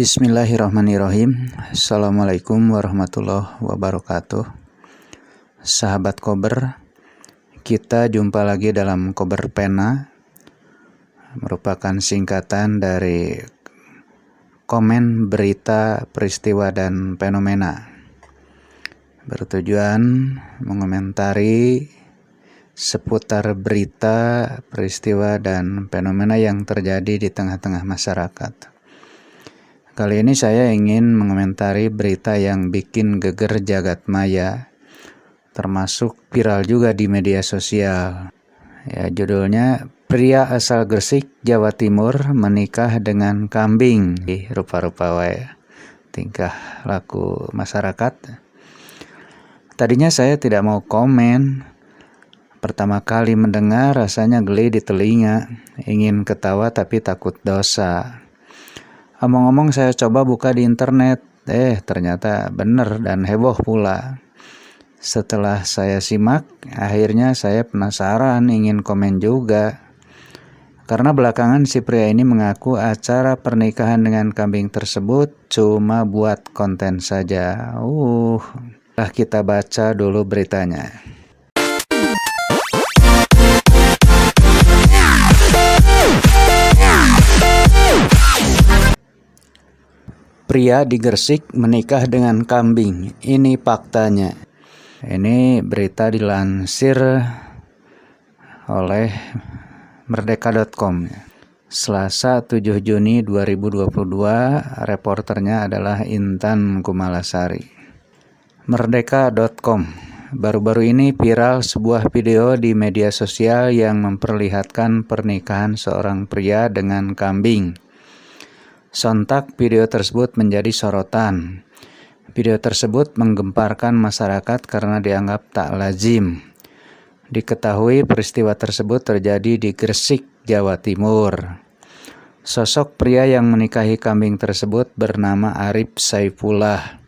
Bismillahirrahmanirrahim. Assalamualaikum warahmatullahi wabarakatuh. Sahabat Kober, kita jumpa lagi dalam Kober Pena, merupakan singkatan dari komen, berita, peristiwa, dan fenomena. Bertujuan mengomentari seputar berita, peristiwa, dan fenomena yang terjadi di tengah-tengah masyarakat. Kali ini saya ingin mengomentari berita yang bikin geger jagat maya, termasuk viral juga di media sosial. Ya, judulnya, pria asal Gresik, Jawa Timur menikah dengan kambing. Rupa-rupa wae tingkah laku masyarakat. Tadinya saya tidak mau komen. Pertama kali mendengar rasanya geli di telinga, ingin ketawa tapi takut dosa. Omong-omong saya coba buka di internet, ternyata benar dan heboh pula. Setelah saya simak, akhirnya saya penasaran ingin komen juga. Karena belakangan si pria ini mengaku acara pernikahan dengan kambing tersebut cuma buat konten saja. Kita baca dulu beritanya. Pria di Gresik menikah dengan kambing. Ini faktanya. Ini berita dilansir oleh merdeka.com. Selasa 7 Juni 2022, reporternya adalah Intan Kumalasari. Merdeka.com. Baru-baru ini viral sebuah video di media sosial yang memperlihatkan pernikahan seorang pria dengan kambing. Sontak video tersebut menjadi sorotan. Video tersebut menggemparkan masyarakat karena dianggap tak lazim. Diketahui peristiwa tersebut terjadi di Gresik, Jawa Timur. Sosok pria yang menikahi kambing tersebut bernama Arif Saifullah.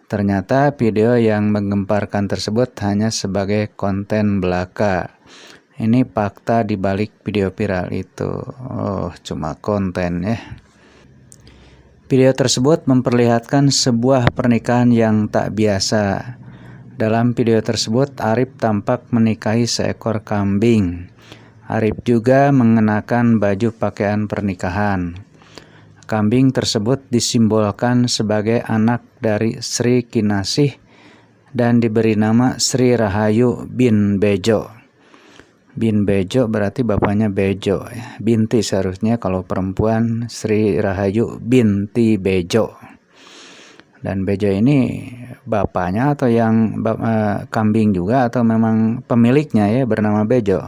Ternyata video yang menggemparkan tersebut hanya sebagai konten belaka. Ini fakta di balik video viral itu. Cuma konten ya. Video tersebut memperlihatkan sebuah pernikahan yang tak biasa. Dalam video tersebut, Arif tampak menikahi seekor kambing. Arif juga mengenakan baju pakaian pernikahan. Kambing tersebut disimbolkan sebagai anak dari Sri Kinasih dan diberi nama Sri Rahayu bin Bejo. Bin Bejo berarti bapaknya Bejo. Binti seharusnya kalau perempuan, Sri Rahayu binti Bejo. Dan Bejo ini bapaknya atau yang kambing juga atau memang pemiliknya ya bernama Bejo.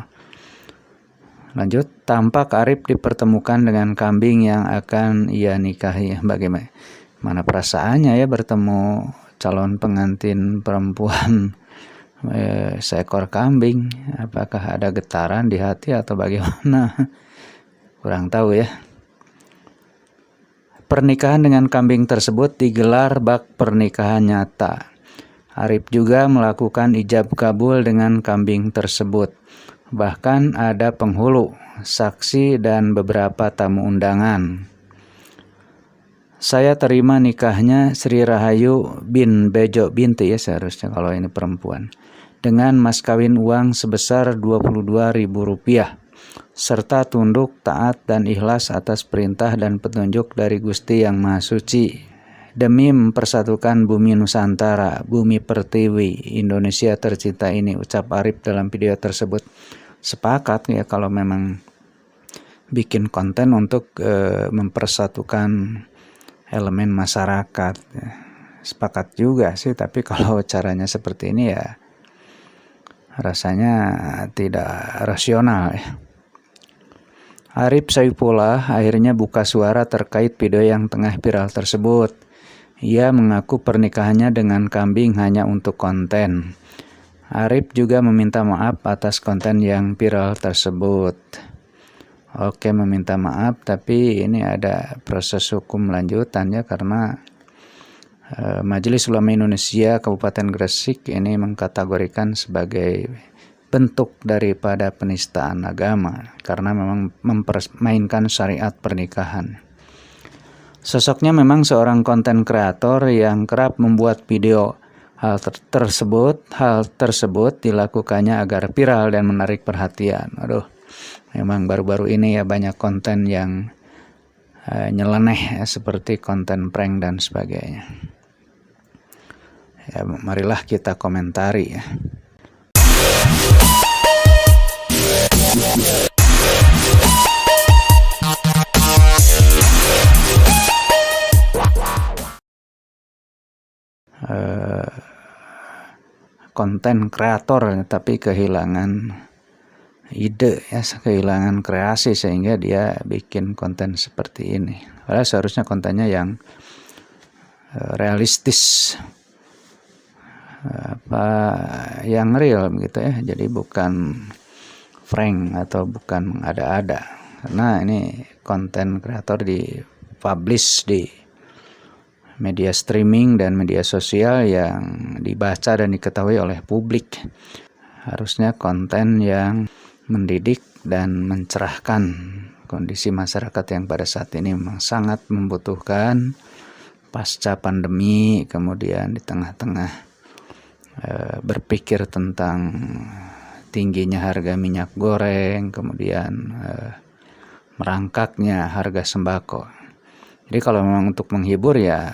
Lanjut, tampak Arif dipertemukan dengan kambing yang akan ia nikahi. Bagaimana perasaannya ya bertemu calon pengantin perempuan seekor kambing? Apakah ada getaran di hati atau bagaimana? Kurang tahu ya. Pernikahan dengan kambing tersebut digelar bak pernikahan nyata. Arif juga melakukan ijab kabul dengan kambing tersebut. Bahkan ada penghulu, saksi, dan beberapa tamu undangan. Saya terima nikahnya Sri Rahayu bin Bejo binti ya seharusnya kalau ini perempuan. Dengan mas kawin uang sebesar Rp22.000 serta tunduk, taat, dan ikhlas atas perintah dan petunjuk dari Gusti Yang Maha Suci demi mempersatukan bumi Nusantara, bumi pertiwi Indonesia tercinta ini, ucap Arif dalam video tersebut. Sepakat ya kalau memang bikin konten untuk mempersatukan elemen masyarakat. Sepakat juga sih, tapi kalau caranya seperti ini ya rasanya tidak rasional ya. Arif Saifullah akhirnya buka suara terkait video yang tengah viral tersebut. Ia mengaku pernikahannya dengan kambing hanya untuk konten. Arif juga meminta maaf atas konten yang viral tersebut. Oke, meminta maaf, tapi ini ada proses hukum lanjutannya karena Majelis Ulama Indonesia Kabupaten Gresik ini mengkategorikan sebagai bentuk daripada penistaan agama karena memang mempermainkan syariat pernikahan. Sosoknya memang seorang konten kreator yang kerap membuat video. Hal tersebut dilakukannya agar viral dan menarik perhatian. Aduh, memang baru-baru ini ya banyak konten yang nyeleneh seperti konten prank dan sebagainya. Ya, marilah kita komentari ya. Konten kreator tapi kehilangan ide ya, kehilangan kreasi sehingga dia bikin konten seperti ini. Padahal seharusnya kontennya yang realistis, yang real gitu ya. Jadi bukan prank atau bukan ada-ada. Karena ini konten kreator dipublish di media streaming dan media sosial yang dibaca dan diketahui oleh publik. Harusnya konten yang mendidik dan mencerahkan kondisi masyarakat yang pada saat ini memang sangat membutuhkan pasca pandemi, kemudian di tengah-tengah berpikir tentang tingginya harga minyak goreng, kemudian merangkaknya harga sembako. Jadi kalau memang untuk menghibur ya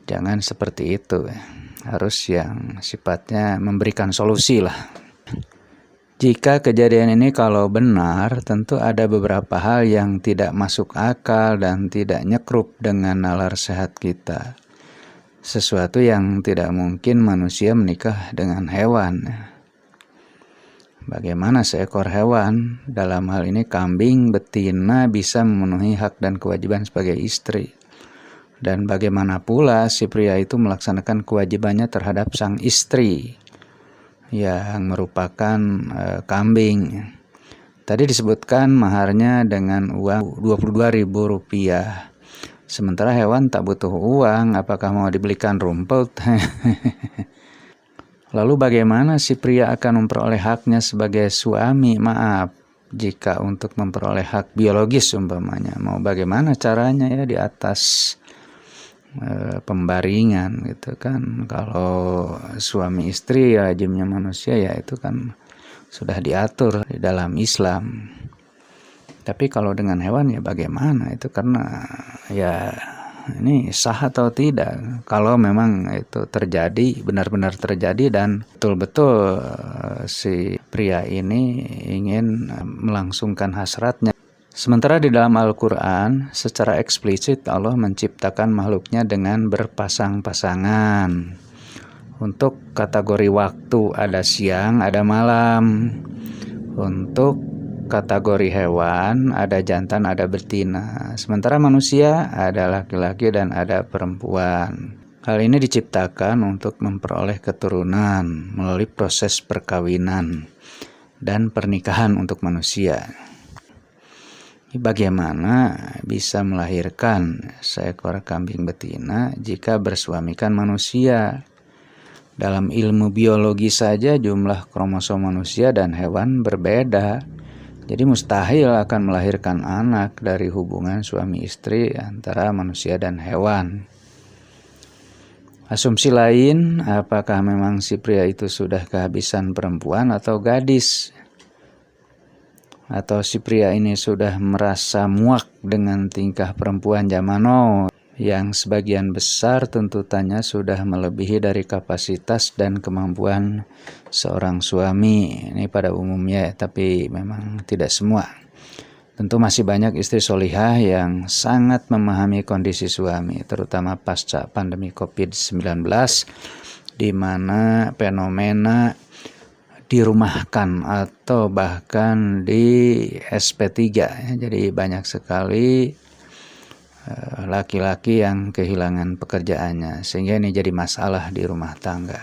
jangan seperti itu ya. Harus yang sifatnya memberikan solusi lah. Jika kejadian ini kalau benar, tentu ada beberapa hal yang tidak masuk akal dan tidak nyekrup dengan nalar sehat kita. Sesuatu yang tidak mungkin manusia menikah dengan hewan. Bagaimana seekor hewan, dalam hal ini kambing betina, bisa memenuhi hak dan kewajiban sebagai istri? Dan bagaimana pula si pria itu melaksanakan kewajibannya terhadap sang istri yang merupakan kambing? Tadi disebutkan maharnya dengan uang Rp22.000. Sementara hewan tak butuh uang, apakah mau dibelikan rumput? Lalu bagaimana si pria akan memperoleh haknya sebagai suami? Maaf, jika untuk memperoleh hak biologis umpamanya, mau bagaimana caranya ya di atas pembaringan gitu kan. Kalau suami istri ya rajimnya manusia ya itu kan sudah diatur di dalam Islam. Tapi kalau dengan hewan ya bagaimana itu, karena ya ini sah atau tidak. Kalau memang itu terjadi, benar-benar terjadi dan betul-betul si pria ini ingin melangsungkan hasratnya. Sementara di dalam Al-Quran secara eksplisit Allah menciptakan makhluknya dengan berpasang-pasangan. Untuk kategori waktu ada siang, ada malam. Untuk kategori hewan ada jantan, ada betina. Sementara manusia ada laki-laki dan ada perempuan. Hal ini diciptakan untuk memperoleh keturunan melalui proses perkawinan dan pernikahan untuk manusia. Bagaimana bisa melahirkan seekor kambing betina jika bersuamikan manusia? Dalam ilmu biologi saja jumlah kromosom manusia dan hewan berbeda. Jadi mustahil akan melahirkan anak dari hubungan suami istri antara manusia dan hewan. Asumsi lain, apakah memang si pria itu sudah kehabisan perempuan atau gadis? Atau si pria ini sudah merasa muak dengan tingkah perempuan zaman now yang sebagian besar tuntutannya sudah melebihi dari kapasitas dan kemampuan seorang suami. Ini pada umumnya, tapi memang tidak semua. Tentu masih banyak istri solihah yang sangat memahami kondisi suami, terutama pasca pandemi COVID-19, di mana fenomena dirumahkan atau bahkan di SP3. Jadi banyak sekali laki-laki yang kehilangan pekerjaannya, sehingga ini jadi masalah di rumah tangga.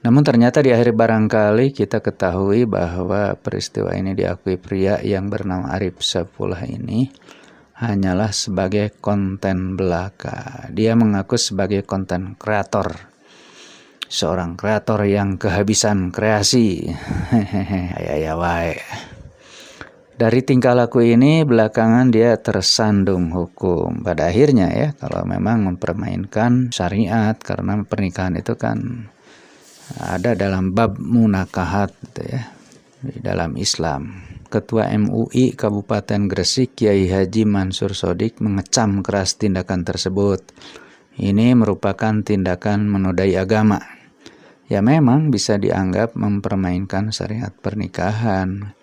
Namun ternyata di akhir barangkali kita ketahui bahwa peristiwa ini diakui pria yang bernama Arif Saifullah ini hanyalah sebagai konten belaka. Dia mengaku sebagai konten kreator, seorang kreator yang kehabisan kreasi. Ya wae. Dari tingkah laku ini belakangan dia tersandung hukum. Pada akhirnya ya, kalau memang mempermainkan syariat, karena pernikahan itu kan ada dalam bab munakahat gitu ya, di dalam Islam. Ketua MUI Kabupaten Gresik Kiai Haji Mansur Sodik mengecam keras tindakan tersebut. Ini merupakan tindakan menodai agama. Ya memang bisa dianggap mempermainkan syariat pernikahan.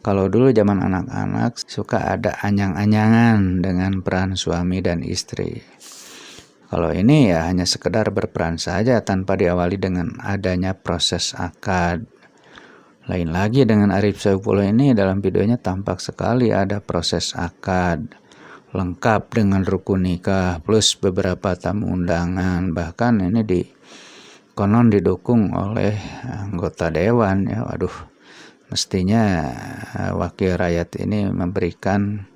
Kalau dulu zaman anak-anak suka ada anyang-anyangan dengan peran suami dan istri. Kalau ini ya hanya sekedar berperan saja tanpa diawali dengan adanya proses akad. Lain lagi dengan Arif Saifullah ini, dalam videonya tampak sekali ada proses akad lengkap dengan rukun nikah plus beberapa tamu undangan. Bahkan ini konon didukung oleh anggota dewan ya. Waduh, mestinya wakil rakyat ini memberikan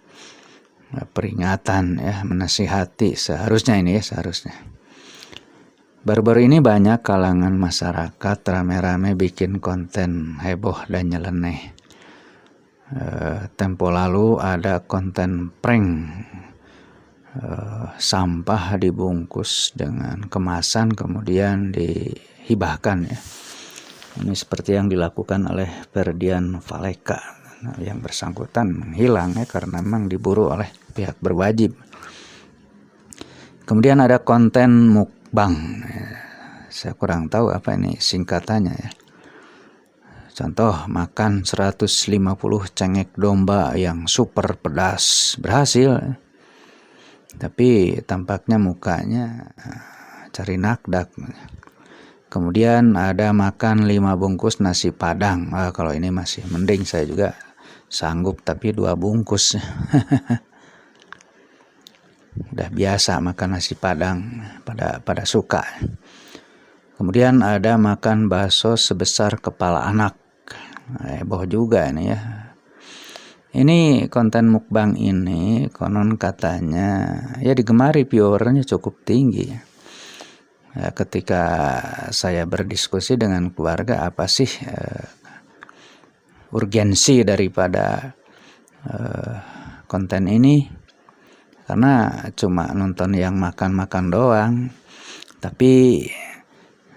peringatan ya, menasihati seharusnya. Baru-baru ini banyak kalangan masyarakat rame-rame bikin konten heboh dan nyeleneh. Tempo lalu ada konten prank, sampah dibungkus dengan kemasan kemudian dihibahkan ya. Ini seperti yang dilakukan oleh Ferdian Valeka. Yang bersangkutan menghilang ya, karena memang diburu oleh pihak berwajib. Kemudian ada konten mukbang. Saya kurang tahu apa ini singkatannya ya. Contoh, makan 150 cengek domba yang super pedas. Berhasil. Tapi tampaknya mukanya cari nakdak. Kemudian ada makan 5 bungkus nasi padang. Kalau ini masih mending, saya juga sanggup, tapi 2 bungkus. Udah biasa makan nasi padang, pada suka. Kemudian ada makan bakso sebesar kepala anak. Heboh juga ini ya. Ini konten mukbang ini konon katanya ya digemari, viewernya cukup tinggi. Ya, ketika saya berdiskusi dengan keluarga, apa sih urgensi daripada konten ini, karena cuma nonton yang makan-makan doang, tapi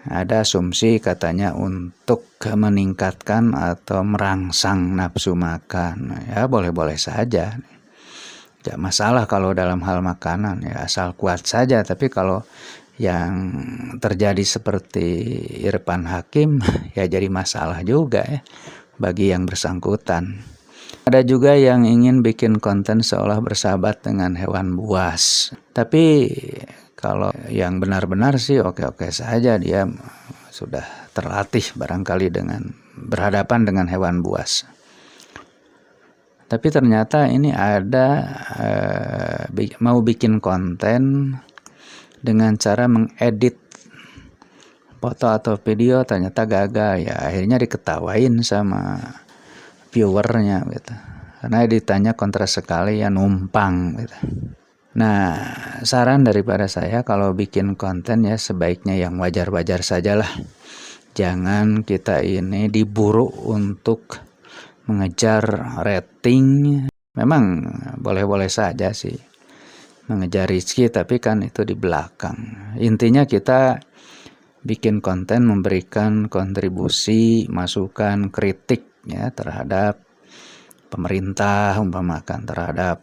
ada asumsi katanya untuk meningkatkan atau merangsang nafsu makan. Ya boleh-boleh saja, tidak masalah kalau dalam hal makanan ya, asal kuat saja. Tapi kalau yang terjadi seperti Irfan Hakim ya jadi masalah juga ya bagi yang bersangkutan. Ada juga yang ingin bikin konten seolah bersahabat dengan hewan buas. Tapi kalau yang benar-benar sih oke-oke saja, dia sudah terlatih barangkali dengan berhadapan dengan hewan buas. Tapi ternyata ini ada mau bikin konten dengan cara mengedit foto atau video, ternyata gagal ya, akhirnya diketawain sama viewernya gitu. Karena ditanya kontra sekali ya numpang gitu. Nah, saran daripada saya kalau bikin konten ya sebaiknya yang wajar-wajar sajalah. Jangan kita ini diburu untuk mengejar rating. Memang boleh-boleh saja sih mengejar rezeki, tapi kan itu di belakang. Intinya kita bikin konten memberikan kontribusi, masukan, kritik ya terhadap pemerintah, umpamakan terhadap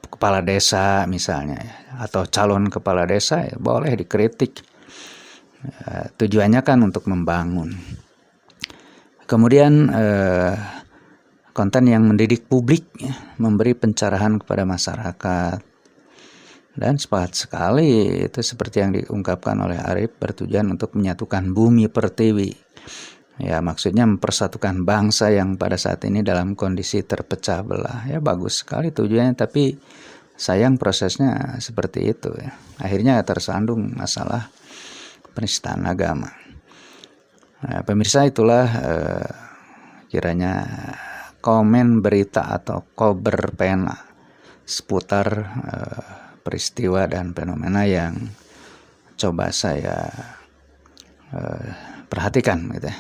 kepala desa misalnya ya, atau calon kepala desa ya boleh dikritik. Tujuannya kan untuk membangun. Kemudian konten yang mendidik publik ya, memberi pencerahan kepada masyarakat. Dan sepakat sekali itu seperti yang diungkapkan oleh Arif, bertujuan untuk menyatukan bumi pertiwi. Ya maksudnya mempersatukan bangsa yang pada saat ini dalam kondisi terpecah belah. Ya bagus sekali tujuannya, tapi Sayang prosesnya seperti itu ya. Akhirnya tersandung masalah penistaan agama. Nah, pemirsa, itulah kiranya komen berita atau kober pena seputar peristiwa dan fenomena yang coba saya perhatikan gitu ya.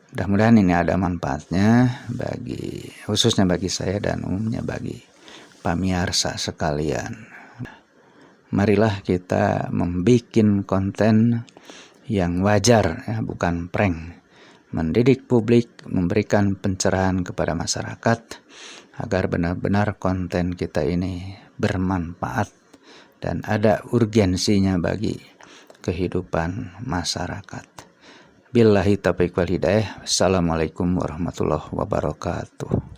Mudah-mudahan ini ada manfaatnya khususnya bagi saya dan umumnya bagi pamirsa sekalian. Marilah kita membuat konten yang wajar ya, bukan prank. Mendidik publik, memberikan pencerahan kepada masyarakat agar benar-benar konten kita ini bermanfaat dan ada urgensinya bagi kehidupan masyarakat. Billahi taufiq wal hidayah. Assalamualaikum warahmatullahi wabarakatuh.